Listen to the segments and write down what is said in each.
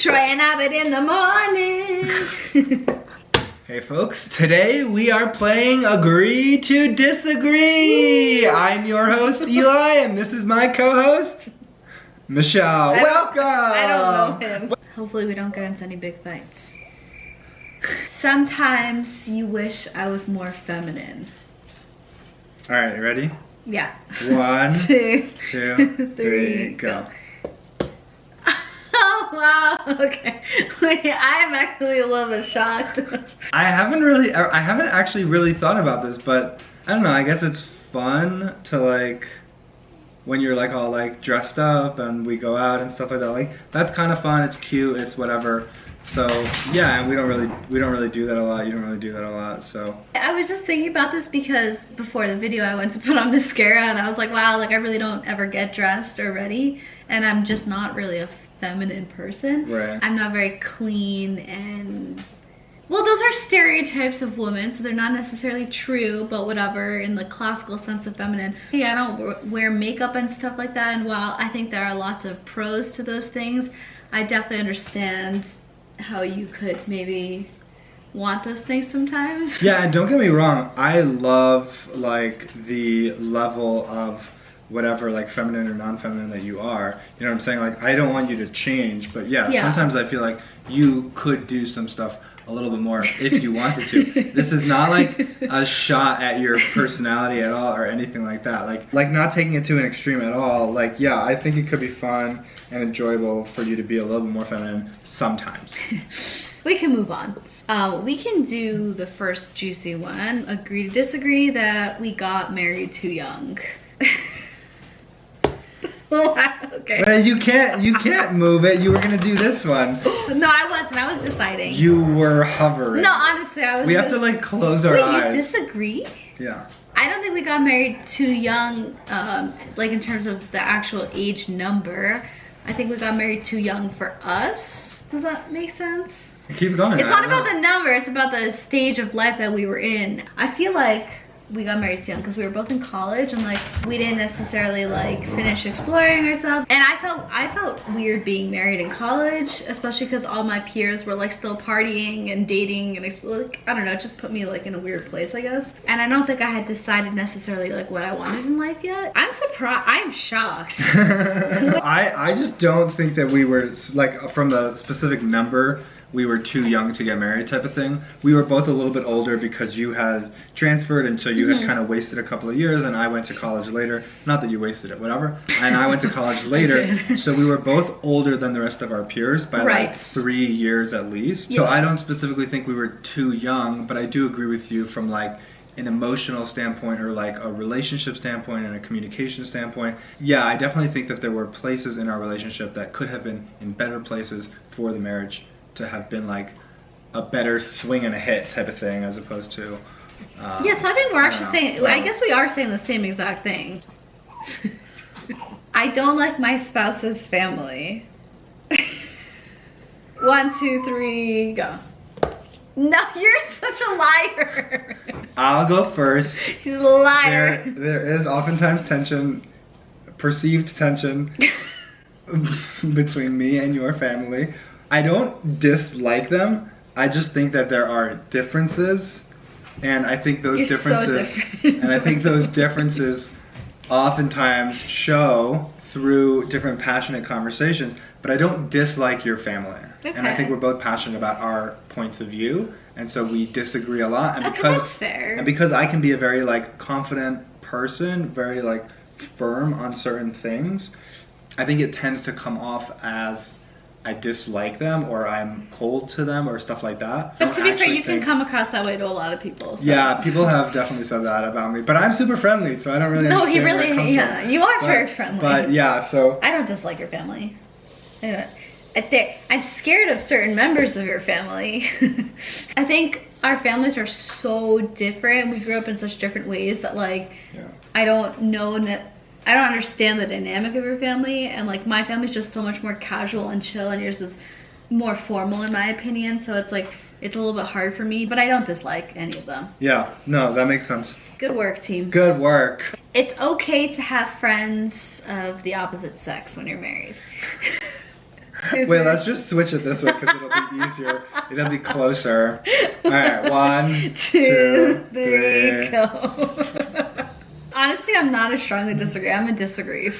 Troy and Abbott in the morning. Hey folks, today we are playing Agree to Disagree. I'm your host Eli and this is my co-host Michelle. Welcome! I don't know him. Hopefully we don't get into any big fights. Sometimes you wish I was more feminine. Alright, you ready? Yeah. 1, two, 2, 3, go. Oh wow, okay. Wait, I am actually a little bit shocked. I haven't actually really thought about this, but I don't know, I guess it's fun to like, when you're like all like dressed up and we go out and stuff like that, like that's kind of fun, it's cute, it's whatever. So yeah, and we don't really do that a lot. You don't really do that a lot, so. I was just thinking about this because before the video I went to put on mascara and I was like, wow, like I really don't ever get dressed or ready, and I'm just not really a feminine person. Right. I'm not very clean, and well, those are stereotypes of women, so they're not necessarily true, but whatever, in the classical sense of feminine. Yeah, I don't wear makeup and stuff like that, and while I think there are lots of pros to those things, I definitely understand how you could maybe want those things sometimes. Yeah, and don't get me wrong, I love like the level of whatever like feminine or non-feminine that you are. You know what I'm saying? Like I don't want you to change, but yeah, sometimes I feel like you could do some stuff a little bit more if you wanted to. This is not like a shot at your personality at all or anything like that. Like not taking it to an extreme at all. Like yeah, I think it could be fun and enjoyable for you to be a little bit more feminine sometimes. We can move on. We can do the first juicy one. Agree to disagree that we got married too young. Okay. Well, you can't move it. You were gonna do this one. No, I wasn't. I was deciding. You were hovering. No, honestly, I was. We have to like close our eyes. Wait, you disagree? Yeah. I don't think we got married too young, like in terms of the actual age number. I think we got married too young for us. Does that make sense? Keep going. It's not about the number, it's about the stage of life that we were in. I feel like we got married too young because we were both in college and like we didn't necessarily like finish exploring ourselves. And I felt weird being married in college, especially because all my peers were like still partying and dating and like, I don't know, it just put me like in a weird place, I guess. And I don't think I had decided necessarily like what I wanted in life yet. I'm surprised, I'm shocked. I just don't think that we were like from the specific number we were too young to get married type of thing. We were both a little bit older because you had transferred and so you had kind of wasted a couple of years and I went to college later. Not that you wasted it, whatever. And I went to college later. So we were both older than the rest of our peers by like 3 years at least. Yeah. So I don't specifically think we were too young, but I do agree with you from like an emotional standpoint or like a relationship standpoint and a communication standpoint. Yeah, I definitely think that there were places in our relationship that could have been in better places for the marriage to have been like a better swing and a hit type of thing as opposed to yeah, so I think we're actually saying, I guess we are saying the same exact thing. I don't like my spouse's family. 1, 2, 3, go. No, you're such a liar. I'll go first. He's a liar. There is oftentimes tension, perceived tension between me and your family. I don't dislike them. I just think that there are differences, and I think those differences oftentimes show through different passionate conversations. But I don't dislike your family, and I think we're both passionate about our points of view, and so we disagree a lot. And because that's fair. And because I can be a very like confident person, very like firm on certain things, I think it tends to come off as I dislike them or I'm cold to them or stuff like that. But to be fair, you can come across that way to a lot of people. So. Yeah, people have definitely said that about me. But I'm super friendly, so I don't really understand he really, where it comes from. You are very friendly. But yeah, so. I don't dislike your family. I'm scared of certain members of your family. I think our families are so different. We grew up in such different ways that like, I don't understand the dynamic of your family, and like my family's just so much more casual and chill and yours is more formal in my opinion, so it's like it's a little bit hard for me, but I don't dislike any of them. Yeah, no, that makes sense. Good work, team. Good work. It's okay to have friends of the opposite sex when you're married. Wait, let's just switch it this way because it'll be easier. It'll be closer. All right, 1, 2, 3, go. Honestly, I'm not a strongly disagree. I'm a disagree.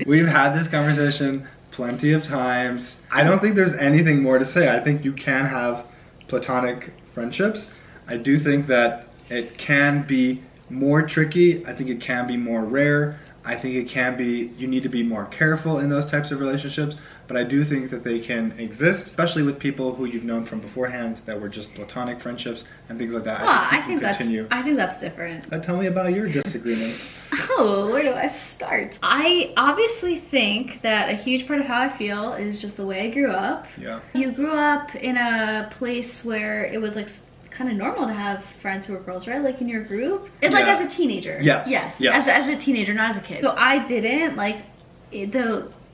We've had this conversation plenty of times. I don't think there's anything more to say. I think you can have platonic friendships. I do think that it can be more tricky. I think it can be more rare. I think it can be, you need to be more careful in those types of relationships, but I do think that they can exist, especially with people who you've known from beforehand that were just platonic friendships and things like that. I think that's different. Tell me about your disagreements. Oh, where do I start? I obviously think that a huge part of how I feel is just the way I grew up. Yeah. You grew up in a place where it was like kind of normal to have friends who were girls, right? Like in your group. It's like as a teenager. Yes. As a teenager, not as a kid. So I didn't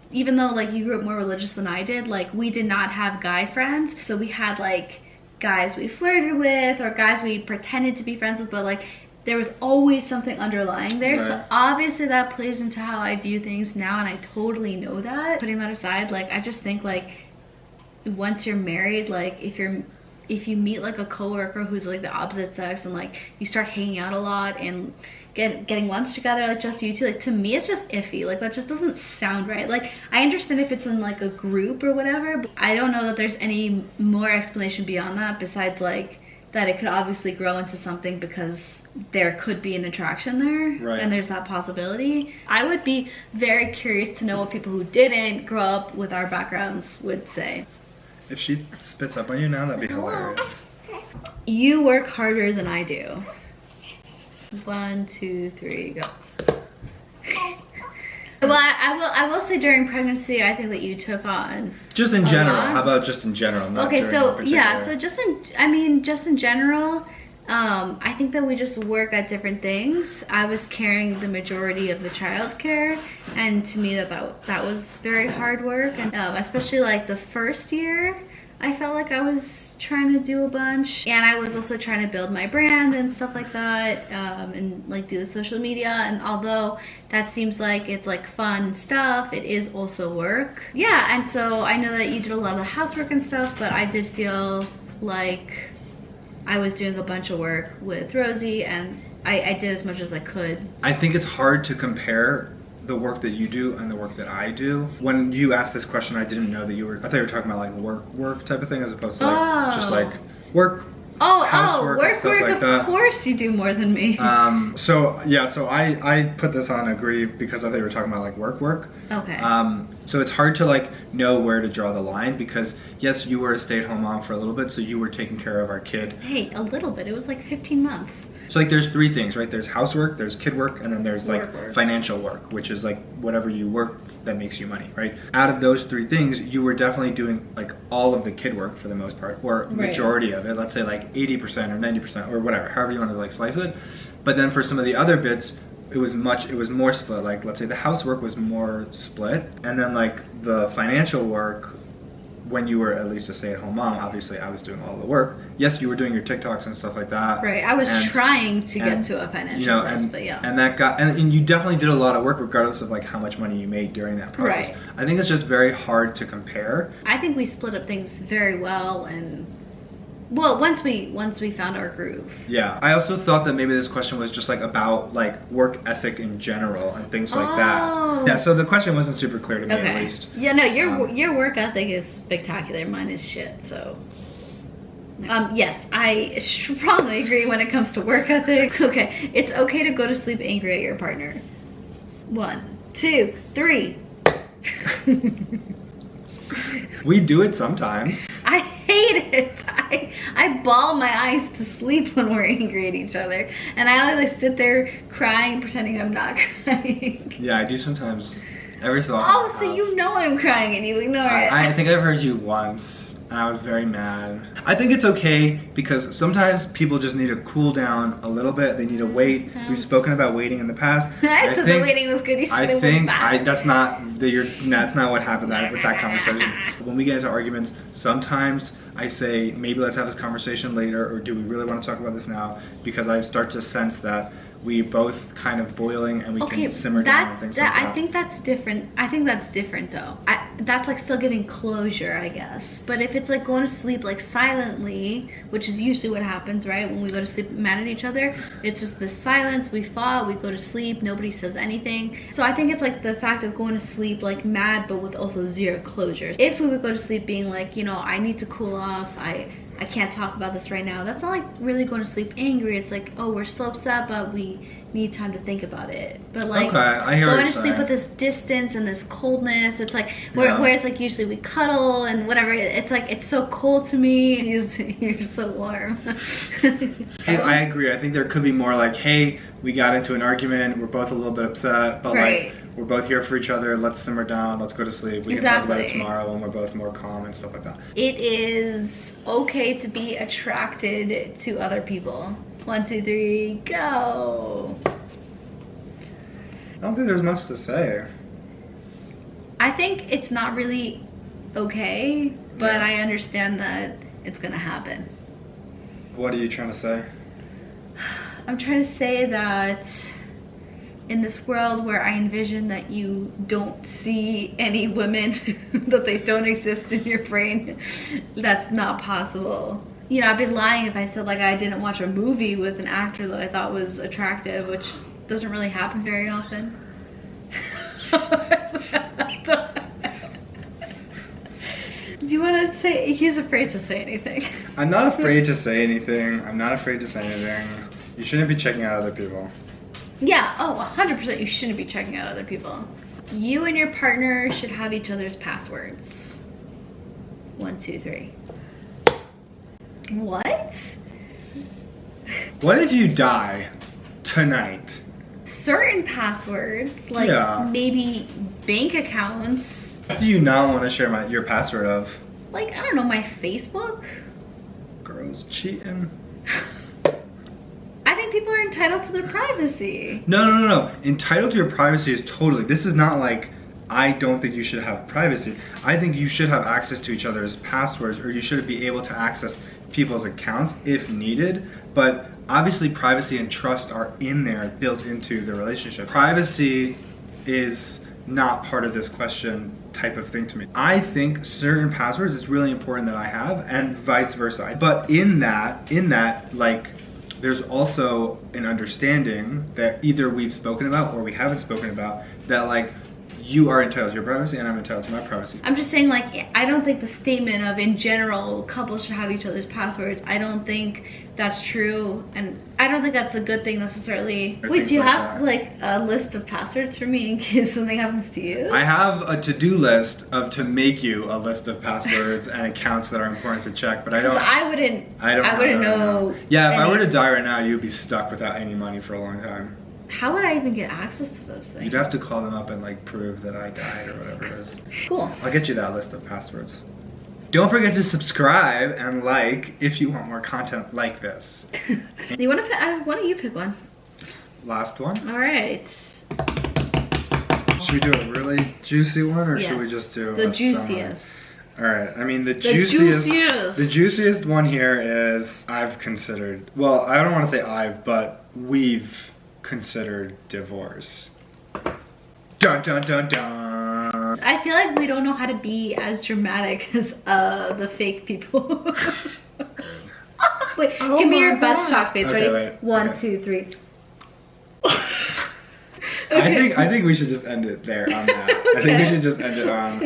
even though like you grew up more religious than I did, like we did not have guy friends. So we had like guys we flirted with or guys we pretended to be friends with, but like there was always something underlying there. Right. So obviously that plays into how I view things now, and I totally know that. Putting that aside, like I just think like once you're married, like if you meet like a coworker who's like the opposite sex and like you start hanging out a lot and getting lunch together, like just you two, like to me it's just iffy. Like that just doesn't sound right. Like I understand if it's in like a group or whatever, but I don't know that there's any more explanation beyond that besides like that it could obviously grow into something because there could be an attraction there. Right. And there's that possibility. I would be very curious to know what people who didn't grow up with our backgrounds would say. If she spits up on you now, that'd be hilarious. You work harder than I do. 1, 2, 3, go. Well, I will say during pregnancy, I think that you took on just in general. How about just in general? Okay, so yeah, so just in general, I think that we just work at different things. I was carrying the majority of the childcare, and to me that was very hard work, and especially like the first year, I felt like I was trying to do a bunch, and I was also trying to build my brand and stuff like that, and like do the social media. And although that seems like it's like fun stuff, it is also work. Yeah, and so I know that you did a lot of the housework and stuff, but I did feel like I was doing a bunch of work with Rosie, and I did as much as I could. I think it's hard to compare the work that you do and the work that I do. When you asked this question, I didn't know that I thought you were talking about like work type of thing as opposed to like just like work. Housework, work, of course you do more than me. So I put this on agree because I thought you were talking about like work. Okay. So it's hard to like know where to draw the line because yes, you were a stay-at-home mom for a little bit, so you were taking care of our kid. Hey, a little bit. It was like 15 months. So like there's 3 things, right? There's housework, there's kid work, and then there's like financial work, which is like whatever you work that makes you money, right? Out of those 3 things, you were definitely doing like all of the kid work for the most part, or majority of it. Let's say like 80% or 90% or whatever, however you want to like slice it. But then for some of the other bits, it was more split. Like let's say the housework was more split, and then like the financial work, when you were at least a stay-at-home mom, obviously I was doing all the work. Yes, you were doing your TikToks and stuff like that. Right, I was trying to get to a financial place, but yeah. And you definitely did a lot of work regardless of like how much money you made during that process. Right. I think it's just very hard to compare. I think we split up things very well, and well, once we found our groove. Yeah, I also thought that maybe this question was just like about like work ethic in general and things like that. Yeah, so the question wasn't super clear to me at least. Yeah, no, your work ethic is spectacular. Mine is shit. So, yes, I strongly agree when it comes to work ethic. Okay, it's okay to go to sleep angry at your partner. 1, 2, 3. We do it sometimes. I hate it. I bawl my eyes to sleep when we're angry at each other, and I like sit there crying, pretending I'm not crying. Yeah, I do sometimes. Every so often. Oh, so you know I'm crying and you ignore it. I think I've heard you once, and I was very mad. I think it's okay because sometimes people just need to cool down a little bit. They need to wait. We've spoken about waiting in the past. I said the waiting was good. You said it was bad. That's not what happened with that conversation. When we get into arguments, sometimes I say maybe let's have this conversation later, or do we really want to talk about this now? Because I start to sense that we both kind of boiling and we can simmer down and things like that. I think that's different. I think that's different though. That's like still giving closure, I guess. But if it's like going to sleep like silently, which is usually what happens, right? When we go to sleep mad at each other, it's just the silence. We fought, we go to sleep, nobody says anything. So I think it's like the fact of going to sleep like mad, but with also zero closure. If we would go to sleep being like, you know, I need to cool off, I can't talk about this right now. That's not like really going to sleep angry. It's like, oh, we're still upset, but we need time to think about it. But like going to sleep with this distance and this coldness, it's like, whereas like usually we cuddle and whatever, it's like, it's so cold to me. You're so warm. I agree. I think there could be more like, hey, we got into an argument, we're both a little bit upset, but like, we're both here for each other, let's simmer down, let's go to sleep. We can talk about it tomorrow when we're both more calm and stuff like that. It is okay to be attracted to other people. 1, 2, 3, go. I don't think there's much to say. I think it's not really okay, but I understand that it's gonna happen. What are you trying to say? I'm trying to say that in this world where I envision that you don't see any women, that they don't exist in your brain, that's not possible. You know, I'd be lying if I said like I didn't watch a movie with an actor that I thought was attractive, which doesn't really happen very often. Do you want to say? He's afraid to say anything. I'm not afraid to say anything. I'm not afraid to say anything. You shouldn't be checking out other people. Yeah, oh, 100% you shouldn't be checking out other people. You and your partner should have each other's passwords. 1, 2, 3. What? What if you die tonight? Certain passwords, like maybe bank accounts. What do you not want to share your password of? Like, I don't know, my Facebook? Girls cheating. I think people are entitled to their privacy. No. Entitled to your privacy is totally, this is not like, I don't think you should have privacy. I think you should have access to each other's passwords, or you should be able to access people's accounts if needed. But obviously privacy and trust are in there, built into the relationship. Privacy is not part of this question type of thing to me. I think certain passwords is really important that I have, and vice versa. But in that, like, there's also an understanding that either we've spoken about or we haven't spoken about, that like, you are entitled to your privacy and I'm entitled to my privacy. I'm just saying, like, I don't think the statement of in general couples should have each other's passwords, I don't think that's true, and I don't think that's a good thing necessarily. Wait, do you have like a list of passwords for me in case something happens to you? I have a to-do list to make you a list of passwords and accounts that are important to check, but I don't. I wouldn't know. Yeah, if I were to die right now, you'd be stuck without any money for a long time. How would I even get access to those things? You'd have to call them up and like prove that I died or whatever it is. Cool. I'll get you that list of passwords. Don't forget to subscribe and like if you want more content like this. You want to pick? Why don't you pick one? Last one. All right. Should we do a really juicy one, or should we just do the juiciest? All right. I mean, the juiciest one here is I've considered. Well, I don't want to say but we've considered divorce. Dun dun dun dun. I feel like we don't know how to be as dramatic as the fake people. Wait, give me your best shocked face. Okay, ready? wait. 1, 2, 3. Okay. I think we should just end it there on that. I think we should just end it on